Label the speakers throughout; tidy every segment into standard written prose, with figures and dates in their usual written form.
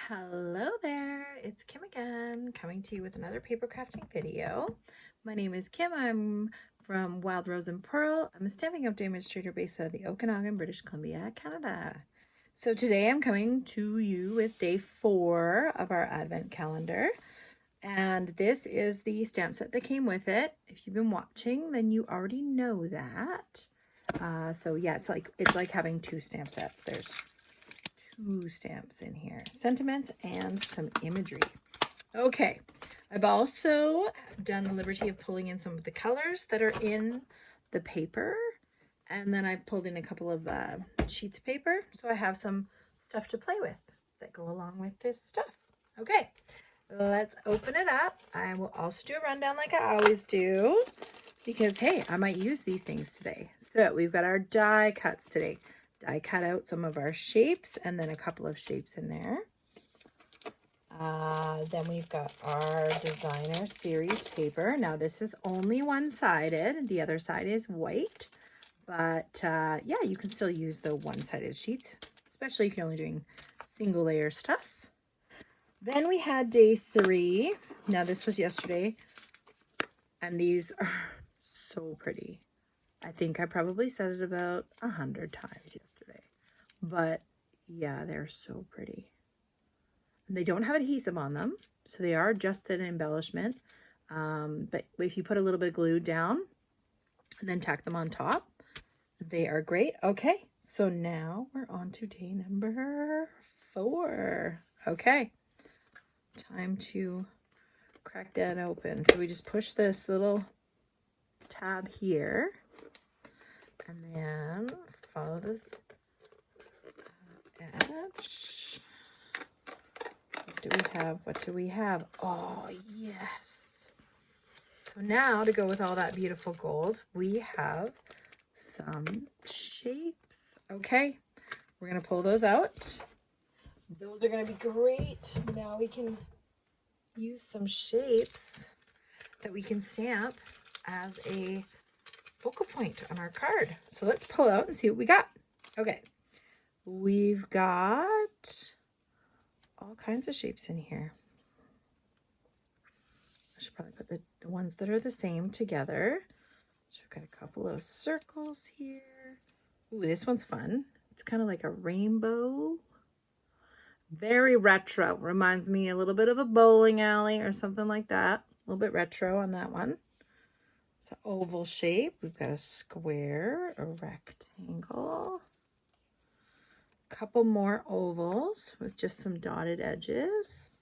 Speaker 1: Hello there, it's Kim again, coming to you with another paper crafting video. My name is Kim. I'm from Wild Rose and Pearl. I'm a Stampin' Up demonstrator based out of the Okanagan, British Columbia, Canada. So today I'm coming to you with day 4 of our advent calendar. And this is the stamp set that came with it. If you've been watching, then you already know that. So yeah, it's like having 2 stamp sets. There's 2 stamps in here, sentiments and some imagery. Okay, I've also done the liberty of pulling in some of the colors that are in the paper, and then I pulled in a couple of sheets of paper, so I have some stuff to play with that go along with this stuff. Okay, let's open it up. I will also do a rundown like I always do, because hey, I might use these things today. So we've got our die cuts today. I cut out some of our shapes and then a couple of shapes in there. Then we've got our designer series paper. Now this is only one-sided. The other side is white. But yeah, you can still use the one-sided sheets, especially if you're only doing single layer stuff. Then we had day 3. Now this was yesterday. And these are so pretty. I think I probably said it about 100 times yesterday, but yeah, they're so pretty. And they don't have adhesive on them, so they are just an embellishment. But if you put a little bit of glue down and then tack them on top, they are great. Okay, so now we're on to day number 4. Okay, time to crack that open. So we just push this little tab here. And then follow this edge. What do we have? Oh, yes. So now to go with all that beautiful gold, we have some shapes. Okay, we're going to pull those out. Those are going to be great. Now we can use some shapes that we can stamp as a focal point on our card. So let's pull out and see what we got. Okay, we've got all kinds of shapes in here. I should probably put the ones that are the same together. So we've got a couple of circles here. Ooh, this one's fun. It's kind of like a rainbow. Very retro. Reminds me a little bit of a bowling alley or something like that. A little bit retro on that one. It's an oval shape. We've got a square, a rectangle, a couple more ovals with just some dotted edges.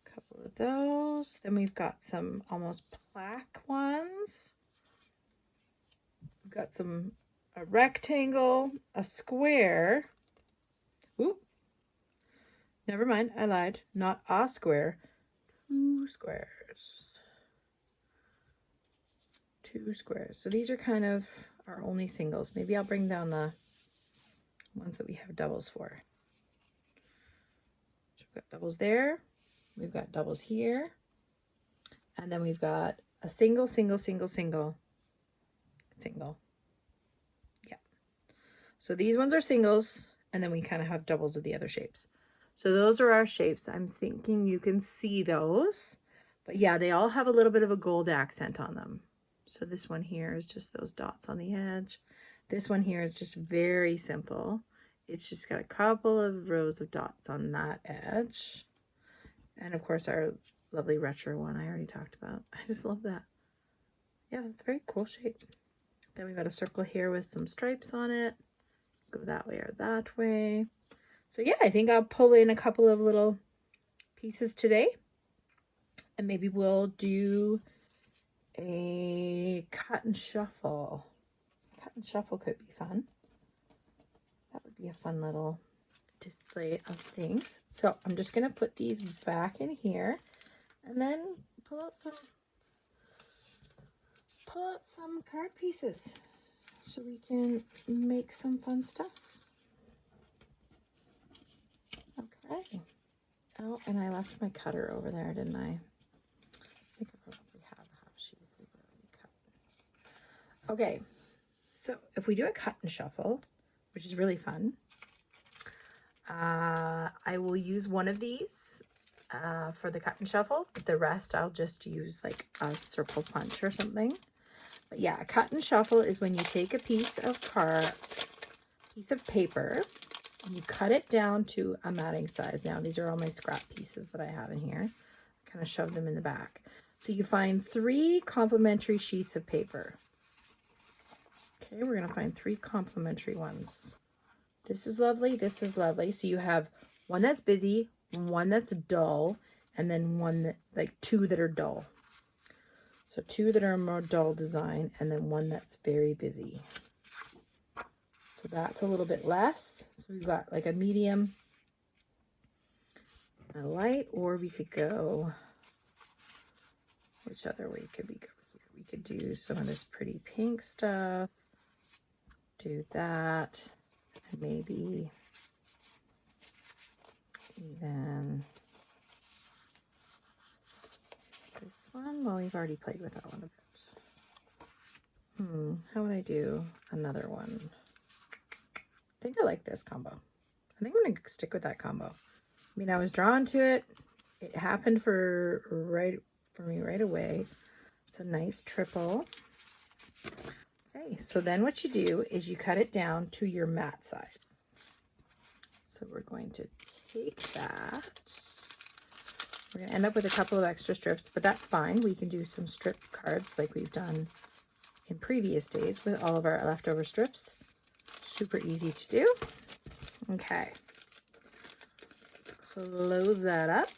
Speaker 1: A couple of those. Then we've got some almost plaque ones. We've got a rectangle, a square. Oop. Never mind, I lied. Not a square. 2 squares. 2 squares. So these are kind of our only singles. Maybe I'll bring down the ones that we have doubles for. So we've got doubles there. We've got doubles here. And then we've got a single, single, single, single, single. Yeah. So these ones are singles, and then we kind of have doubles of the other shapes. So those are our shapes. I'm thinking you can see those. But yeah, they all have a little bit of a gold accent on them. So this one here is just those dots on the edge. This one here is just very simple. It's just got a couple of rows of dots on that edge. And of course our lovely retro one I already talked about. I just love that. Yeah, that's a very cool shape. Then we've got a circle here with some stripes on it. Go that way or that way. So yeah, I think I'll pull in a couple of little pieces today. And maybe we'll do a cut and shuffle. Cut and shuffle could be fun. That would be a fun little display of things. So I'm just going to put these back in here and then pull out some card pieces so we can make some fun stuff. Okay. Oh, and I left my cutter over there, didn't I? I think I probably have a half sheet of paper already cut. Okay, so if we do a cut and shuffle, which is really fun, I will use one of these for the cut and shuffle, but the rest I'll just use like a circle punch or something. But yeah, a cut and shuffle is when you take a piece of paper and you cut it down to a matting size. Now these are all my scrap pieces that I have in here. I kind of shove them in the back. So you find 3 complementary sheets of paper. Okay, we're going to find 3 complementary ones. This is lovely. This is lovely. So you have one that's busy, one that's dull, and then one that, like 2 that are dull. So 2 that are more dull design, and then one that's very busy. So that's a little bit less. So we've got like a medium, a light, or we could go, which other way could we go here? We could do some of this pretty pink stuff, do that, and maybe even this one. Well, we've already played with that one a bit. How would I do another one? I think I like this combo. I think I'm going to stick with that combo. I mean, I was drawn to it. It happened for me right away. It's a nice triple. Okay, so then what you do is you cut it down to your mat size. So we're going to take that. We're going to end up with a couple of extra strips, but that's fine. We can do some strip cards like we've done in previous days with all of our leftover strips. Super easy to do. Okay. Let's close that up.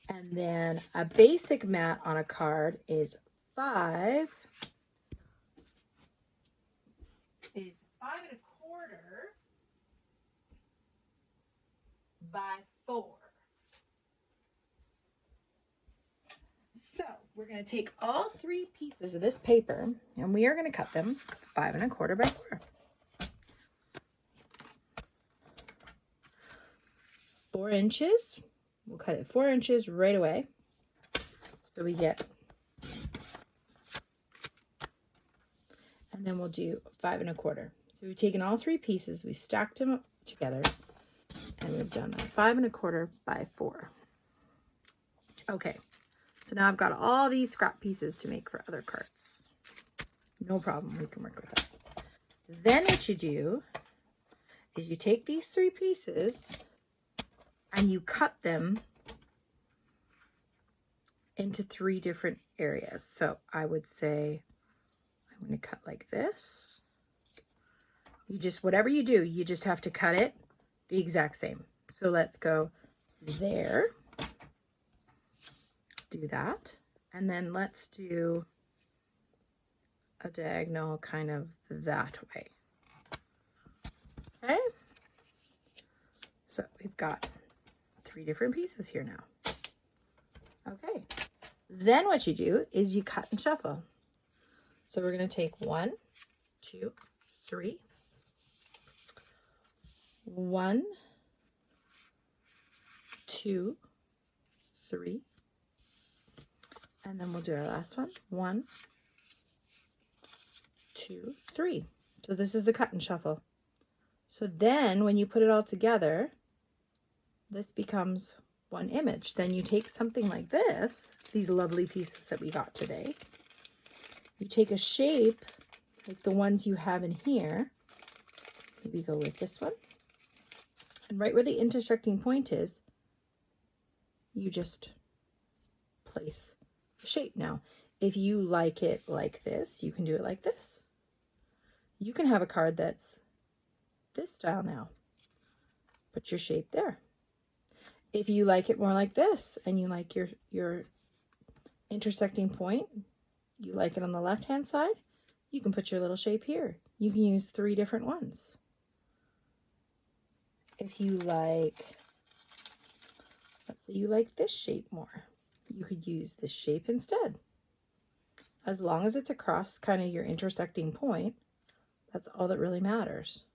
Speaker 1: And then a basic mat on a card is 5 1/4 by 4. So we're going to take all 3 pieces of this paper and we are going to cut them 5 1/4 by 4. 4 inches. We'll cut it 4 inches right away. So we get, and then we'll do 5 1/4. So we've taken all 3 pieces, we've stacked them up together, and we've done a 5 1/4 by 4. Okay, so now I've got all these scrap pieces to make for other cards. No problem, we can work with that. Then what you do is you take these 3 pieces and you cut them into 3 different areas. So I would say I'm going to cut like this. You just, whatever you do, you just have to cut it the exact same. So let's go there. Do that. And then let's do a diagonal kind of that way. Okay. So we've got 3 different pieces here now. Okay. Then what you do is you cut and shuffle. So we're going to take 1, 2, 3. 1, 2, 3. And then we'll do our last one. 1, 2, 3. So this is a cut and shuffle. So then when you put it all together, this becomes one image. Then you take something like this, these lovely pieces that we got today. You take a shape like the ones you have in here. Maybe go with this one. And right where the intersecting point is, you just place the shape. Now, if you like it like this, you can do it like this. You can have a card that's this style now. Put your shape there. If you like it more like this and you like your intersecting point, you like it on the left-hand side, you can put your little shape here. You can use 3 different ones. If you like, let's say you like this shape more, you could use this shape instead. As long as it's across kind of your intersecting point, that's all that really matters.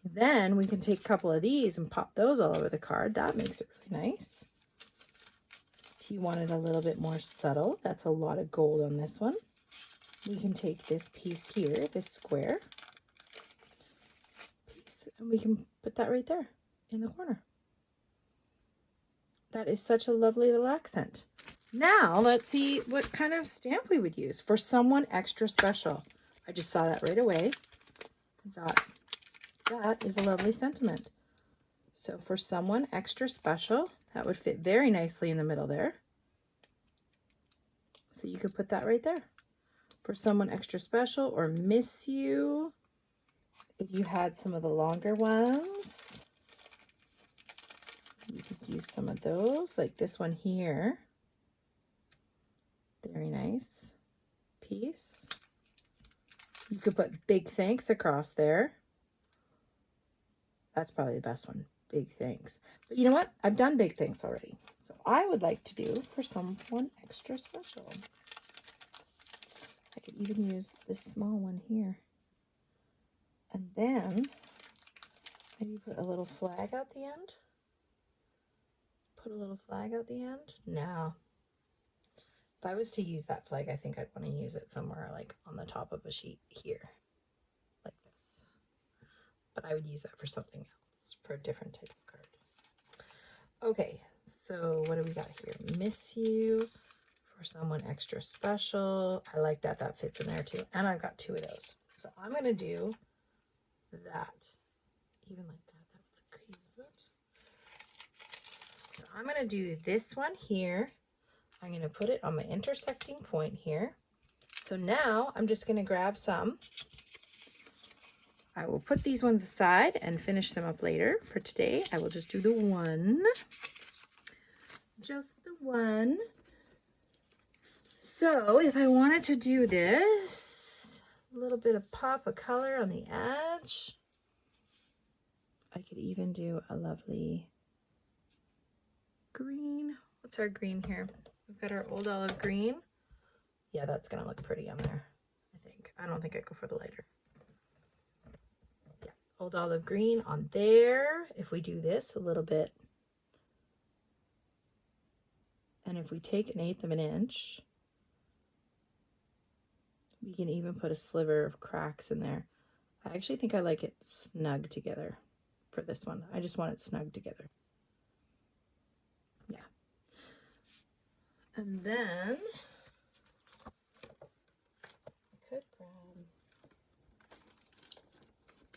Speaker 1: Then we can take a couple of these and pop those all over the card. That makes it really nice. If you want it a little bit more subtle, that's a lot of gold on this one. We can take this piece here, this square piece, nice. And we can put that right there in the corner. That is such a lovely little accent. Now let's see what kind of stamp we would use for someone extra special. I just saw that right away. I thought that is a lovely sentiment. So for someone extra special, that would fit very nicely in the middle there. So you could put that right there. For someone extra special or miss you, if you had some of the longer ones, you could use some of those, like this one here. Very nice piece. You could put big thanks across there. That's probably the best one, big thanks. But you know what? I've done big thanks already. So I would like to do for someone extra special. I could even use this small one here. And then maybe put a little flag out the end. Put a little flag out the end. No. If I was to use that flag, I think I'd want to use it somewhere like on the top of a sheet here. Like this. But I would use that for something else, for a different type of card. Okay, so what do we got here? Miss you for someone extra special. I like that. That fits in there too. And I've got 2 of those. So I'm going to do that. Even like that. That would look cute. So I'm going to do this one here. I'm going to put it on my intersecting point here. So now I'm just going to grab some. I will put these ones aside and finish them up later. For today, I will just do the one. Just the one. So if I wanted to do this, a little bit of pop of color on the edge, I could even do a lovely green. What's our green here? We've got our old olive green. Yeah, that's going to look pretty on there, I think. I don't think I'd go for the lighter. Yeah, old olive green on there. If we do this a little bit, and if we take 1/8 of an inch, we can even put a sliver of cracks in there. I actually think I like it snug together for this one. I just want it snug together. Yeah. And then I could grab,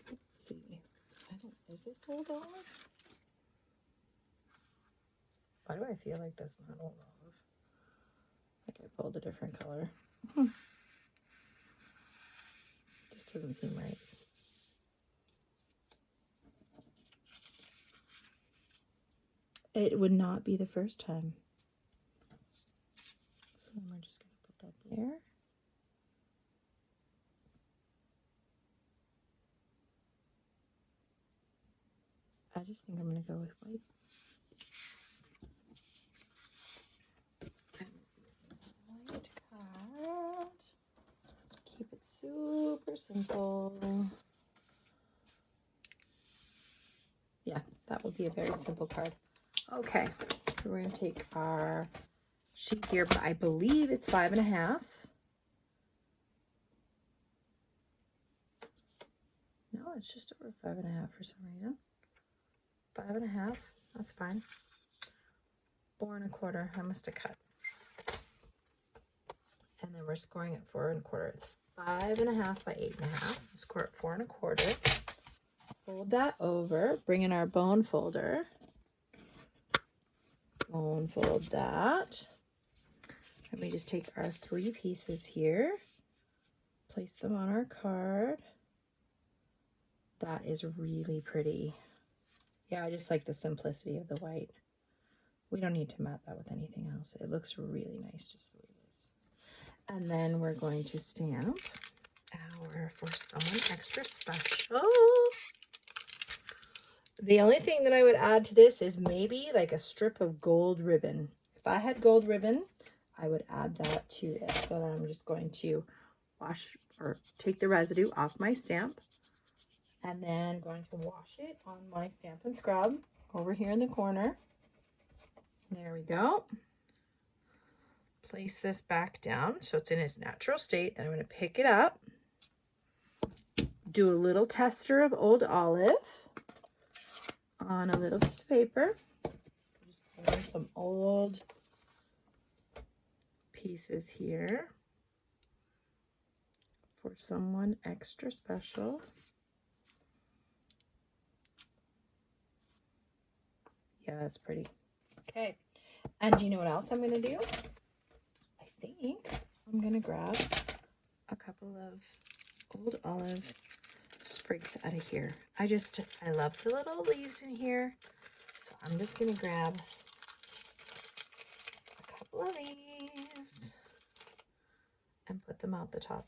Speaker 1: let's see, is this old olive? Why do I feel like that's not old olive? Like I pulled a different color. Just doesn't seem right. It would not be the first time. So then we're just going to put that there. I just think I'm going to go with white. White card. Keep it super simple. Yeah, that will be a very simple card. Okay, so we're going to take our sheet here, but I believe it's 5.5. No, it's just over 5.5 for some reason. 5.5, that's fine. 4 1/4, I must have cut. And then we're scoring at 4 1/4. It's 5.5 by 8.5. Score at 4 1/4. Fold that over, bring in our bone folder. Bone fold that. And we just take our 3 pieces here, place them on our card. That is really pretty. Yeah, I just like the simplicity of the white. We don't need to mat that with anything else. It looks really nice just the way it is. And then we're going to stamp our For Someone Extra Special. The only thing that I would add to this is maybe like a strip of gold ribbon. If I had gold ribbon, I would add that to this. So then I'm just going to wash or take the residue off my stamp and then going to wash it on my Stampin' Scrub over here in the corner. There we go. Place this back down so it's in its natural state. Then I'm going to pick it up, do a little tester of Old Olive on a little piece of paper. Just pour some old pieces here for someone extra special. Yeah, that's pretty. Okay, and do you know what else I'm going to do? I think I'm going to grab a couple of Old Olive sprigs out of here. I love the little leaves in here. So I'm just going to grab a couple of these and put them out the top.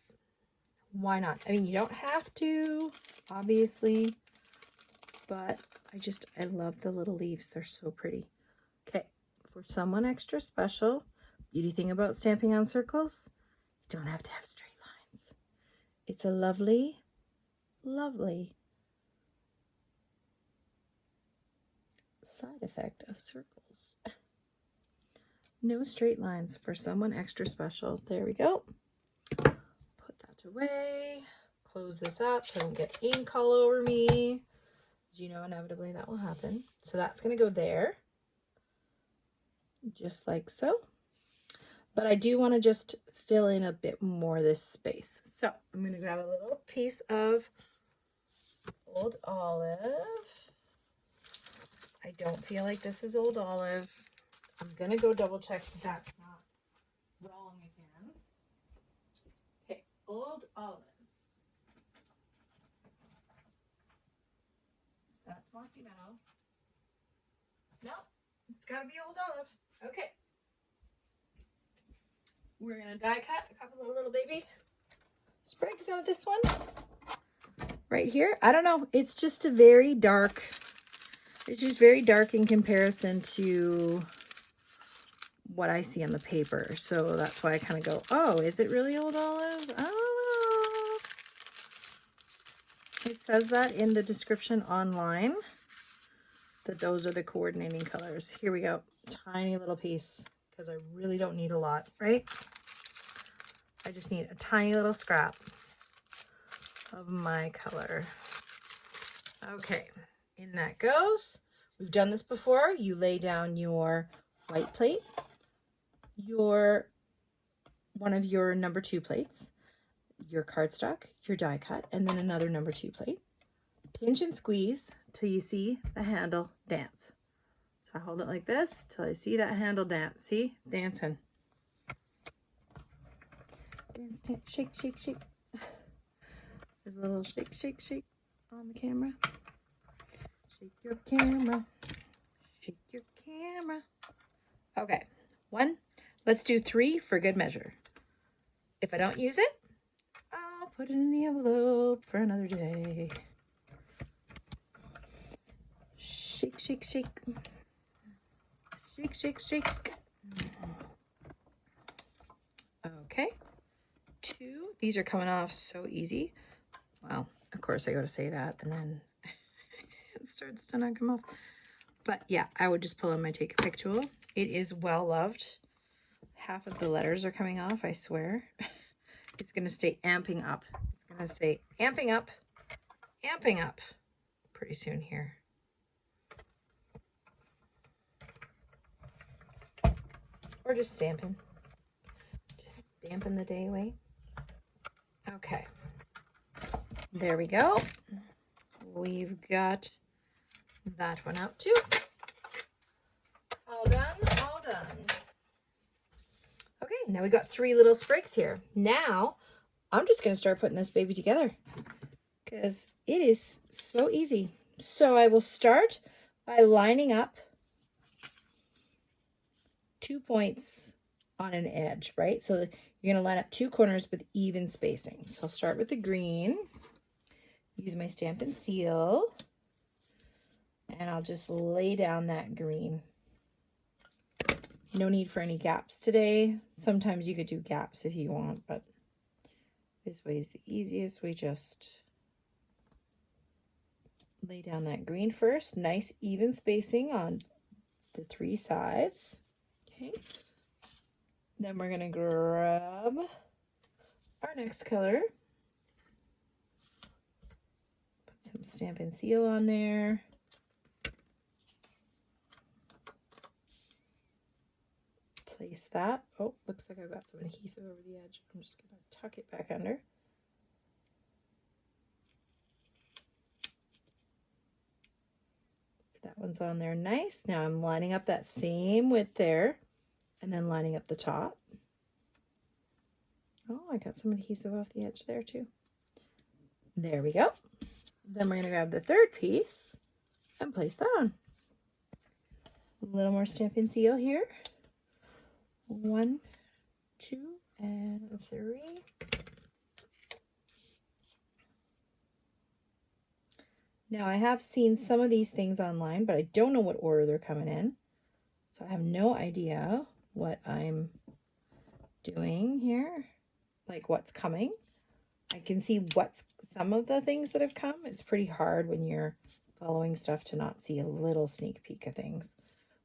Speaker 1: Why not? I mean, you don't have to, obviously, but I love the little leaves. They're so pretty. Okay, for someone extra special, beauty thing about stamping on circles, you don't have to have straight lines. It's a lovely, lovely side effect of circles. No straight lines for someone extra special. There we go. Put that away. Close this up so I don't get ink all over me. You know, inevitably that will happen. So that's going to go there, just like so. But I do want to just fill in a bit more this space. So I'm going to grab a little piece of Old Olive. I don't feel like this is Old Olive. I'm going to go double check that that's not wrong again. Okay, Old Olive. That's Mossy Meadow. No, it's got to be Old Olive. Okay. We're going to die cut a couple of little baby sprigs out of this one. Right here. I don't know. It's just a very dark. It's just very dark in comparison to what I see on the paper. So that's why I kind of go, oh, is it really Old Olive? I don't know. It says that in the description online, that those are the coordinating colors. Here we go. Tiny little piece, because I really don't need a lot, right? I just need a tiny little scrap of my color. Okay, in that goes. We've done this before. You lay down your white plate, one of your number 2 plates, your cardstock, your die cut, and then another number 2 plate. Pinch and squeeze till you see the handle dance. So I hold it like this till I see that handle dance. See? Dancing. Dance, dance, shake, shake, shake. There's a little shake, shake, shake on the camera. Shake your camera. Shake your camera. Okay. 1. Let's do 3 for good measure. If I don't use it, I'll put it in the envelope for another day. Shake, shake, shake. Shake, shake, shake. Okay. 2. These are coming off so easy. Well, of course I go to say that and then it starts to not come off. But yeah, I would just pull on my Take a Pic tool. It is well loved. Half of the letters are coming off, I swear. It's going to stay amping up. It's going to say amping up pretty soon here. Or just stamping. Just stamping the day away. Okay. There we go. We've got that one out too. All done, all done. Okay, now we got 3 little sprigs here. Now, I'm just going to start putting this baby together because it is so easy. So I will start by lining up 2 points on an edge, right? So you're going to line up 2 corners with even spacing. So I'll start with the green, use my Stampin' Seal, and I'll just lay down that green. No need for any gaps today. Sometimes you could do gaps if you want, but this way is the easiest. We just lay down that green first. Nice even spacing on the 3 sides. Okay. Then we're going to grab our next color. some Stampin' Seal on there. Place that. Oh, looks like I've got some adhesive over the edge. I'm just going to tuck it back under. So that one's on there nice. Now I'm lining up that same width there and then lining up the top. Oh, I got some adhesive off the edge there too. There we go. Then we're going to grab the third piece and place that on. A little more Stampin' Seal here. 1, 2, and 3. Now I have seen some of these things online, but I don't know what order they're coming in. So I have no idea what I'm doing here, like what's coming. I can see what's some of the things that have come. It's pretty hard when you're following stuff to not see a little sneak peek of things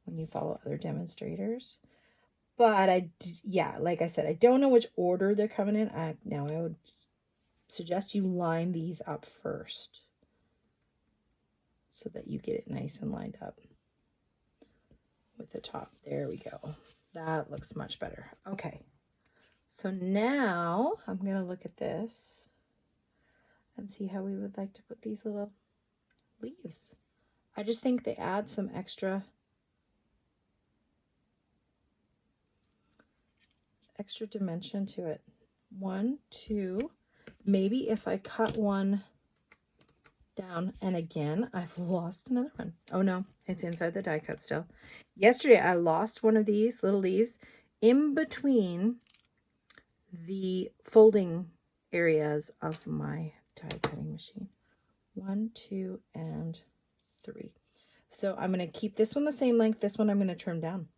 Speaker 1: when you follow other demonstrators. But yeah, like I said, I don't know which order they're coming in. Now I would suggest you line these up first so that you get it nice and lined up with the top. There we go. That looks much better. Okay. So now I'm going to look at this and see how we would like to put these little leaves. I just think they add some extra dimension to it. 1, 2, maybe if I cut one down, and again, I've lost another one. Oh no, it's inside the die cut still. Yesterday, I lost one of these little leaves in between the folding areas of my die cutting machine. 1, 2, and 3. So I'm going to keep this one the same length. This one I'm going to trim down.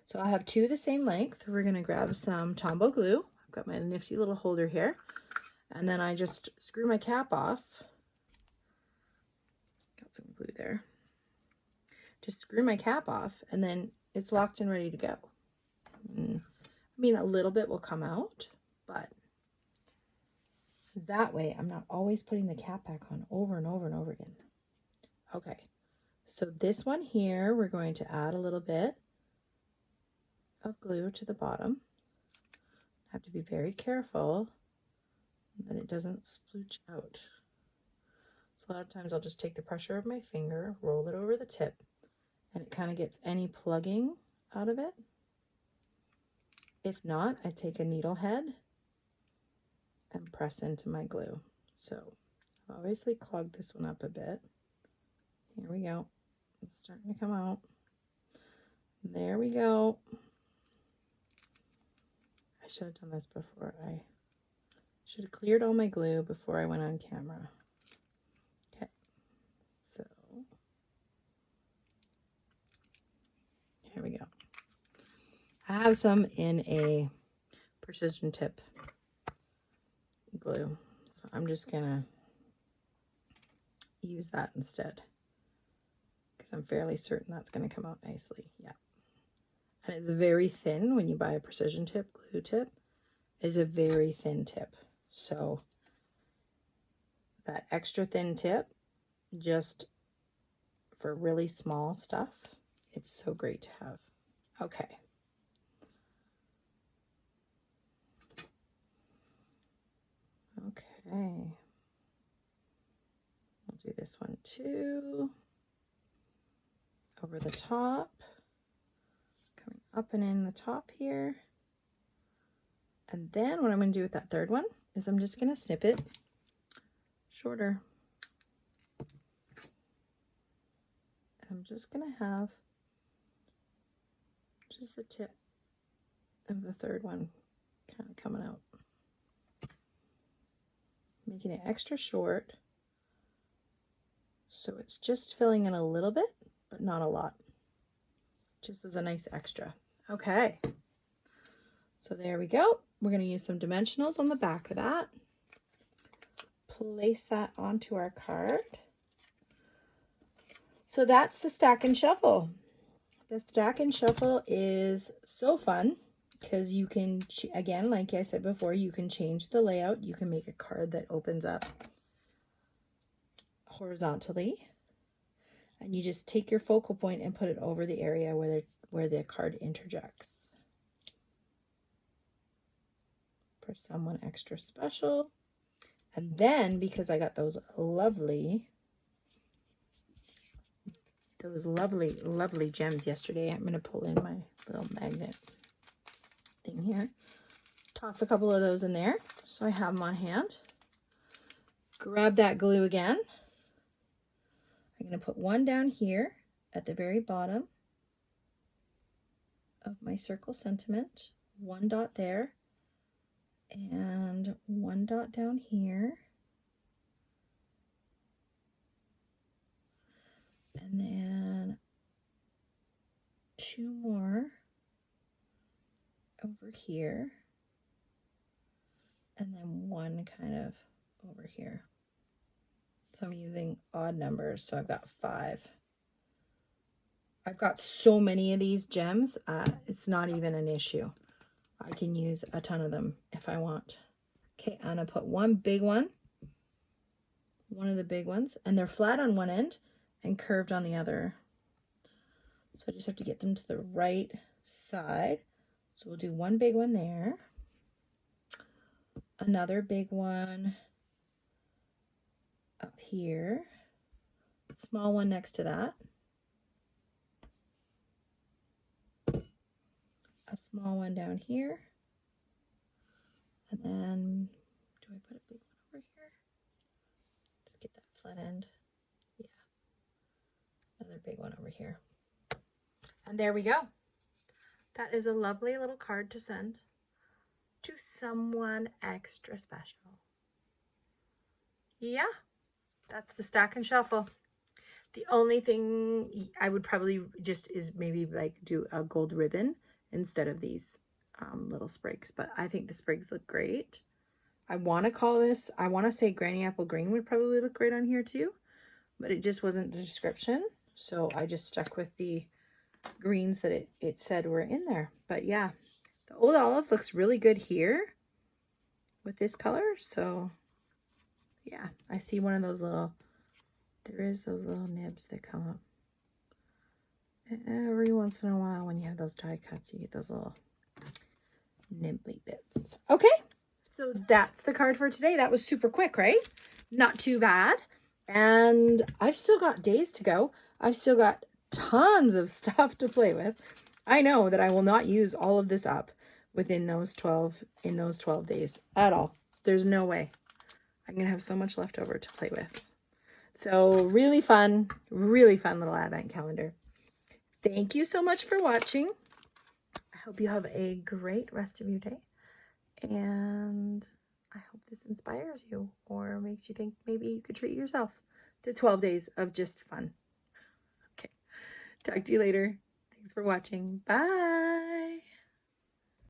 Speaker 1: So I have 2 the same length. We're going to grab some Tombow glue. I've got my nifty little holder here. And then I just screw my cap off. Got some glue there. Just screw my cap off and then it's locked and ready to go. I mean, a little bit will come out, but that way I'm not always putting the cap back on over and over and over again. Okay, so this one here, we're going to add a little bit of glue to the bottom. I have to be very careful that it doesn't splooge out. So a lot of times I'll just take the pressure of my finger, roll it over the tip, and it kind of gets any plugging out of it. If not, I take a needle head and press into my glue. So I've obviously clogged this one up a bit. Here we go. It's starting to come out. There we go. I should have done this before. I should have cleared all my glue before I went on camera. Okay, so here we go. I have some in a precision tip glue, so I'm just gonna use that instead because I'm fairly certain that's gonna come out nicely. Yeah. And it's very thin. When you buy a precision tip, glue tip is a very thin tip. So that extra thin tip, just for really small stuff, it's so great to have. Okay. Okay. We'll do this one too. Over the top. Up and in the top here. And then what I'm going to do with that third one is I'm just going to snip it shorter. I'm just going to have just the tip of the third one kind of coming out. Making it extra short so it's just filling in a little bit, but not a lot. Just as a nice extra. Okay, so there we go. We're going to use some dimensionals on the back of that. Place that onto our card. So that's the Stack and Shuffle. The Stack and Shuffle is so fun because you can, again, like I said before, you can change the layout. You can make a card that opens up horizontally, and you just take your focal point and put it over the area where the card interjects. For someone extra special. And then, because I got those lovely gems yesterday, I'm going to pull in my little magnet thing here. Toss a couple of those in there so I have them on hand. Grab that glue again. I'm going to put one down here at the very bottom of my circle sentiment. One dot there. And one dot down here. And then two more over here. And then one kind of over here. So I'm using odd numbers, so I've got 5. I've got so many of these gems, it's not even an issue. I can use a ton of them if I want. Okay, I'm gonna put one big one, one of the big ones, and they're flat on one end and curved on the other. So I just have to get them to the right side. So we'll do one big one there, another big one up here, small one next to that, a small one down here, and then do I put a big one over here? Just get that flat end. Yeah, another big one over here. And there we go. That is a lovely little card to send to someone extra special. Yeah, that's the stack and shuffle. The only thing I would probably just is maybe like do a gold ribbon instead of these little sprigs, but I think the sprigs look great. I want to call this, I want to say Granny Apple Green would probably look great on here too, but it just wasn't the description. So I just stuck with the greens that it said were in there. But yeah, the old olive looks really good here with this color. So yeah, I see one of those little, there is those little nibs that come up. Every once in a while when you have those die cuts, you get those little nibbly bits. Okay, so that's the card for today. That was super quick, right? Not too bad. And I've still got days to go. I've still got tons of stuff to play with. I know that I will not use all of this up within those 12 days at all. There's no way. I'm gonna have so much left over to play with. So really fun little advent calendar. Thank you so much for watching. I hope you have a great rest of your day, and I hope this inspires you or makes you think maybe you could treat yourself to 12 days of just fun. Okay, talk to you later. Thanks for watching. Bye.